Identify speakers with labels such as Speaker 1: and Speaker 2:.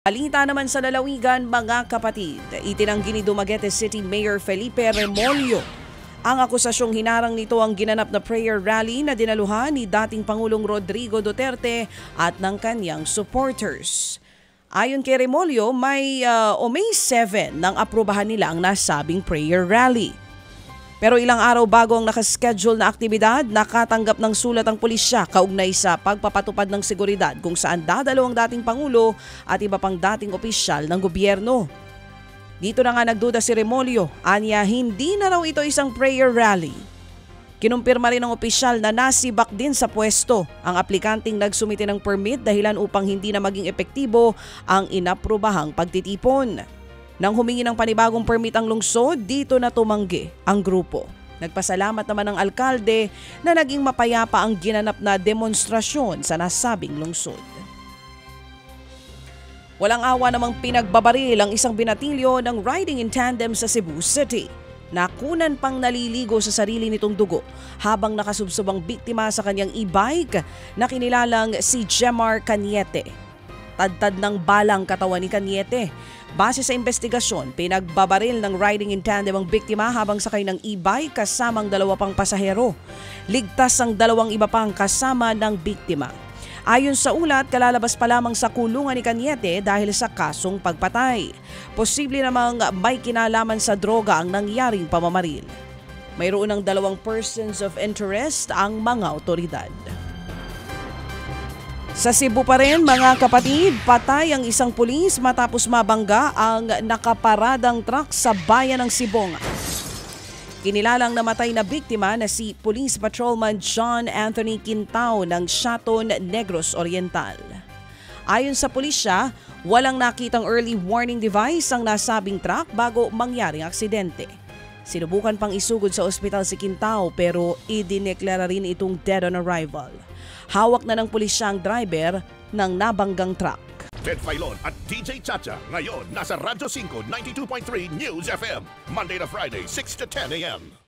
Speaker 1: Balita naman sa lalawigan, mga kapatid, itinanggi ni Dumaguete City Mayor Felipe Remolyo ang akusasyong hinarang nito ang ginanap na prayer rally na dinaluhan ni dating Pangulong Rodrigo Duterte at ng kanyang supporters. Ayon kay Remolyo, May 7 nang aprubahan nila ang nasabing prayer rally. Pero ilang araw bago ang nakaschedule na aktibidad, nakatanggap ng sulat ang pulisya kaugnay sa pagpapatupad ng seguridad kung saan dadalo ang dating Pangulo at iba pang dating opisyal ng gobyerno. Dito na nga nagduda si Remolyo, anya hindi na raw ito isang prayer rally. Kinumpirma rin ng opisyal na nasibak din sa pwesto ang aplikanteng nagsumite ng permit dahilan upang hindi na maging epektibo ang inaprubahang pagtitipon. Nang humingi ng panibagong permit ang lungsod, dito na tumanggi ang grupo. Nagpasalamat naman ang alkalde na naging mapayapa ang ginanap na demonstrasyon sa nasabing lungsod. Walang awa namang pinagbabaril ang isang binatilyo ng riding in tandem sa Cebu City. Nakunan pang naliligo sa sarili nitong dugo habang nakasubsob ang biktima sa kanyang e-bike na kinilalang si Jemar Cañete. Tadtad ng balang katawan ni Cañete. Base sa investigasyon, pinagbabaril ng riding in tandem ang biktima habang sakay ng e-bike kasamang 2 pang pasahero. Ligtas ang 2 iba pang kasama ng biktima. Ayon sa ulat, kalalabas pa lamang sa kulungan ni Cañete dahil sa kasong pagpatay. Posible namang may kinalaman sa droga ang nangyaring pamamaril. Mayroon ng 2 persons of interest ang mga otoridad. Sa Cebu pa rin, mga kapatid, patay ang isang pulis matapos mabangga ang nakaparadang truck sa bayan ng Sibonga. Kinilalang namatay na biktima na si Police Patrolman John Anthony Quintao ng Shaton, Negros Oriental. Ayon sa pulisya, walang nakitang early warning device ang nasabing truck bago mangyaring aksidente. Sinubukan pang isugod sa ospital si Quintao pero idineklara rin itong dead on arrival. Hawak na ng pulisya ang driver ng nabanggang truck.
Speaker 2: Ted Filon at DJ Chacha ngayon nasa Radyo 5 92.3 News FM Monday to Friday 6 to 10 a.m.